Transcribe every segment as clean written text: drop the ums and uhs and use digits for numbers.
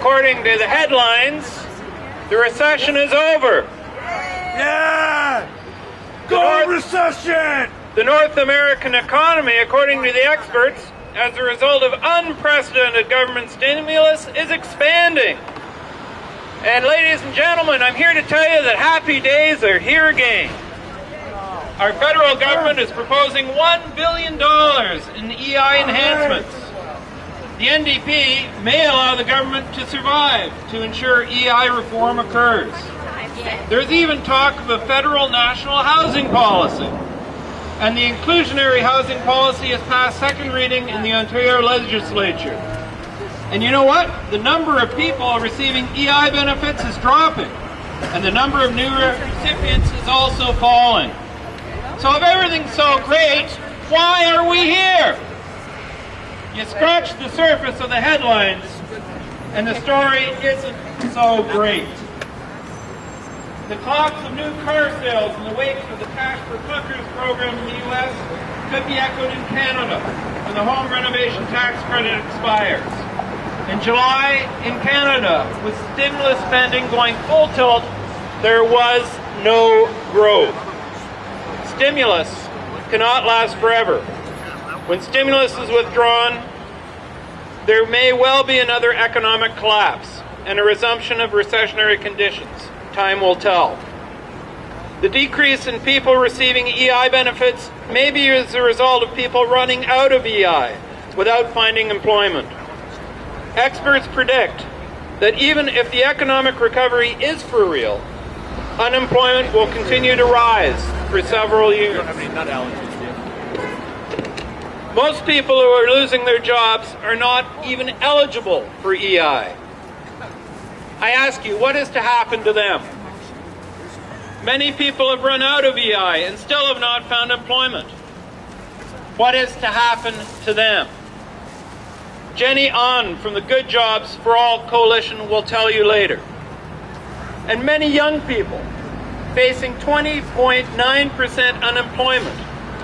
according to the headlines, the recession is over. Yeah! Go recession! The North American economy, according to the experts, as a result of unprecedented government stimulus, is expanding. And ladies and gentlemen, I'm here to tell you that happy days are here again. Our federal government is proposing $1 billion in EI enhancements. The NDP may allow the government to survive to ensure EI reform occurs. There's even talk of a federal national housing policy. And the inclusionary housing policy has passed second reading in the Ontario legislature. And you know what? The number of people receiving EI benefits is dropping. And the number of new recipients is also falling. So if everything's so great, why are we here? You scratch the surface of the headlines, and the story isn't so great. The talks of new car sales in the wake of the Cash for Clunkers program in the U.S. could be echoed in Canada when the home renovation tax credit expires. In July, in Canada, with stimulus spending going full tilt, there was no growth. Stimulus cannot last forever. When stimulus is withdrawn, there may well be another economic collapse and a resumption of recessionary conditions. Time will tell. The decrease in people receiving EI benefits may be as a result of people running out of EI without finding employment. Experts predict that even if the economic recovery is for real, unemployment will continue to rise for several years. Most people who are losing their jobs are not even eligible for EI. I ask you, what is to happen to them? Many people have run out of EI and still have not found employment. What is to happen to them? Jenny Ahn from the Good Jobs for All Coalition will tell you later. And many young people facing 20.9% unemployment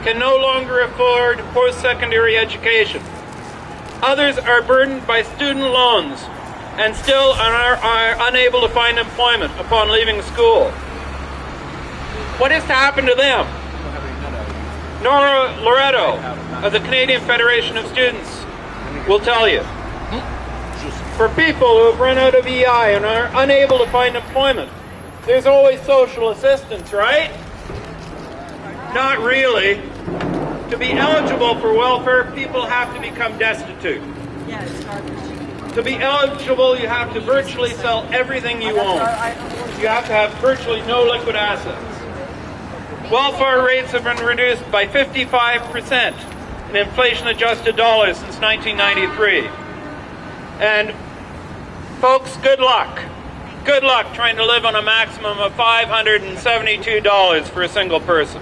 can no longer afford post-secondary education. Others are burdened by student loans and still are unable to find employment upon leaving school. What is to happen to them? Nora Loretto of the Canadian Federation of Students will tell you. For people who have run out of EI and are unable to find employment, there's always social assistance, right? Not really. To be eligible for welfare, people have to become destitute. To be eligible, you have to virtually sell everything you own. You have to have virtually no liquid assets. Welfare rates have been reduced by 55% in inflation-adjusted dollars since 1993. And folks, good luck. Good luck trying to live on a maximum of $572 for a single person.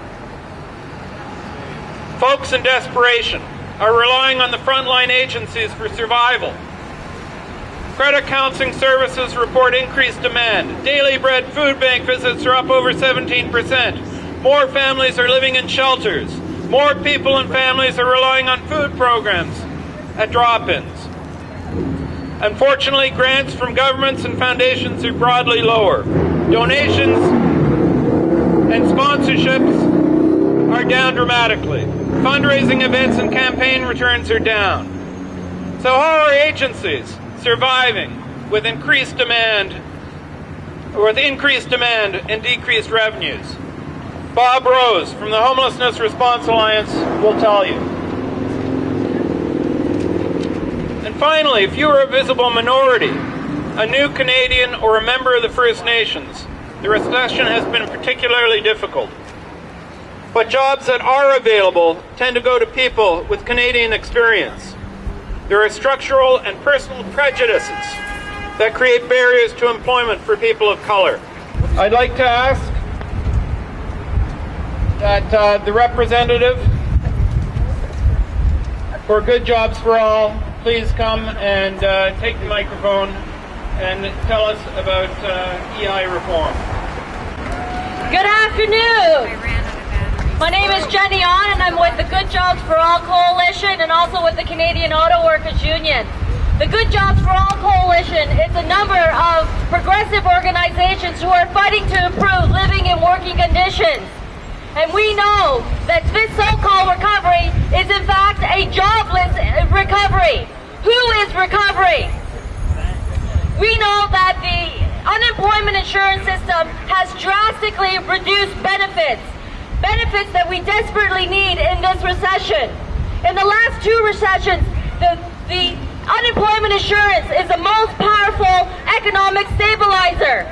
Folks in desperation are relying on the frontline agencies for survival. Credit counseling services report increased demand. Daily Bread food bank visits are up over 17%. More families are living in shelters. More people and families are relying on food programs at drop-ins. Unfortunately, grants from governments and foundations are broadly lower. Donations and sponsorships are down dramatically. Fundraising events and campaign returns are down. So how are agencies surviving with increased demand and decreased revenues? Bob Rose from the Homelessness Response Alliance will tell you. And finally, if you are a visible minority, a new Canadian or a member of the First Nations, the recession has been particularly difficult. But jobs that are available tend to go to people with Canadian experience. There are structural and personal prejudices that create barriers to employment for people of color. I'd like to ask that the representative for Good Jobs for All please come and take the microphone and tell us about EI reform. Good afternoon. My name is Jenny Ahn and I'm with the Good Jobs for All Coalition and also with the Canadian Auto Workers Union. The Good Jobs for All Coalition is a number of progressive organizations who are fighting to improve living and working conditions. And we know that this so-called recovery is in fact a jobless recovery. Who is recovery? We know that the unemployment insurance system has drastically reduced benefits that we desperately need in this recession. In the last two recessions, the unemployment insurance is the most powerful economic stabilizer.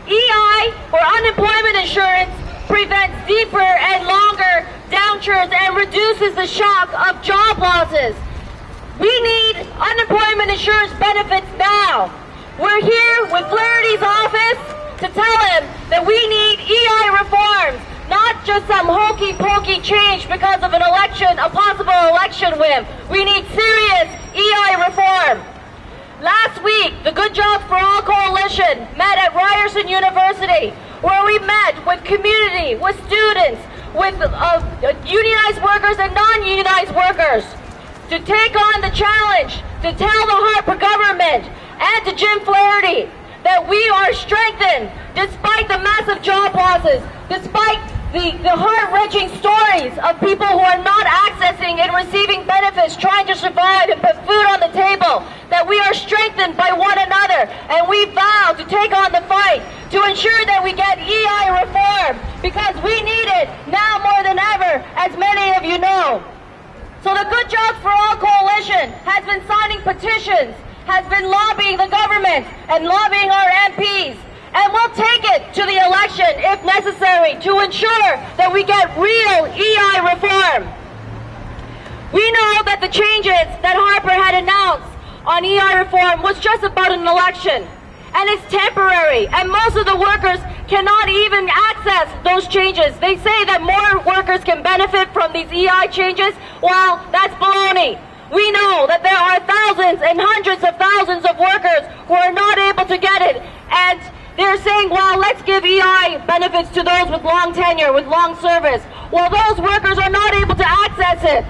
EI, or unemployment insurance, prevents deeper and longer downturns and reduces the shock of job losses. We need unemployment insurance benefits now. We're here with Flaherty's office to tell him that we need EI reforms, not just some hokey-pokey change because of an election, a possible election win. We need serious EI reform. Last week, the Good Jobs for All Coalition met at Ryerson University, where we met with community, with students, with unionized workers and non-unionized workers, to take on the challenge, to tell the Harper government and to Jim Flaherty that we are strengthened despite the massive job losses, despite the heart-wrenching stories of people who are not accessing and receiving benefits, trying to survive and put food on the table, that we are strengthened by one another, and we vow to take on the fight to ensure that we get EI reform, because we need it now more than ever, as many of you know. So the Good Jobs for All Coalition has been signing petitions, has been lobbying the government and lobbying our MPs, and we'll take it to the election if necessary to ensure that we get real EI reform. We know that the changes that Harper had announced on EI reform was just about an election, and it's temporary, and most of the workers cannot even access those changes. They say that more workers can benefit from these EI changes. Well, that's baloney. We know that there are thousands and hundreds of thousands of workers who are not able to get it, and they're saying, well, let's give EI benefits to those with long tenure, with long service. Well, those workers are not able to access it.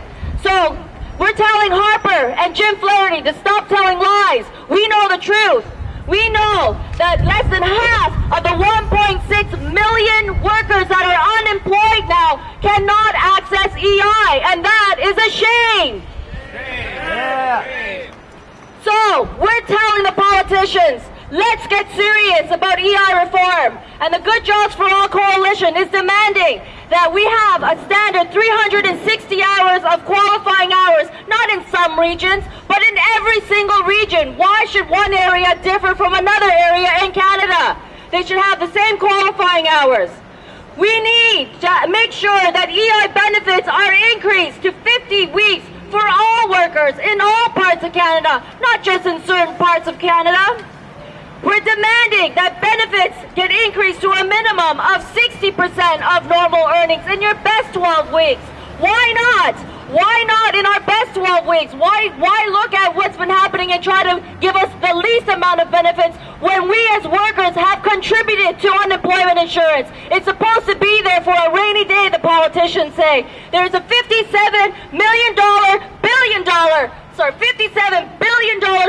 So we're telling Harper and Jim Flaherty to stop telling lies. We know the truth. We know that less than half of the 1.6 million workers that are unemployed now cannot access EI, and that is a shame. Yeah. So we're telling the politicians, let's get serious about EI reform. And the Good Jobs for All Coalition is demanding that we have a standard 360 hours of qualifying hours, not in some regions, but in every single region. Why should one area differ from another area in Canada? They should have the same qualifying hours. We need to make sure that EI benefits are increased to 50 weeks for all workers in all parts of Canada, not just in certain parts of Canada. We're demanding that benefits get increased to a minimum of 60% of normal earnings in your best 12 weeks. Why not? Why not in our best 12 weeks? Why look at what's been happening and try to give us the least amount of benefits when we as workers have contributed to unemployment insurance? It's supposed to be there for a rainy day, the politicians say. There's a $57 billion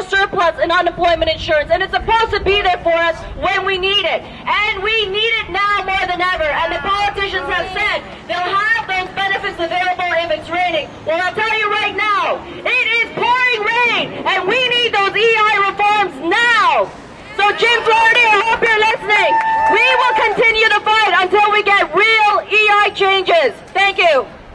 surplus in unemployment insurance, and it's supposed to be there for us when we need it. And we need it now more than ever. And the politicians have said they'll have those benefits available if it's raining. Well, I'll tell you right now, it is pouring rain, and we need those EI reforms now. So Jim Flaherty, I hope you're listening.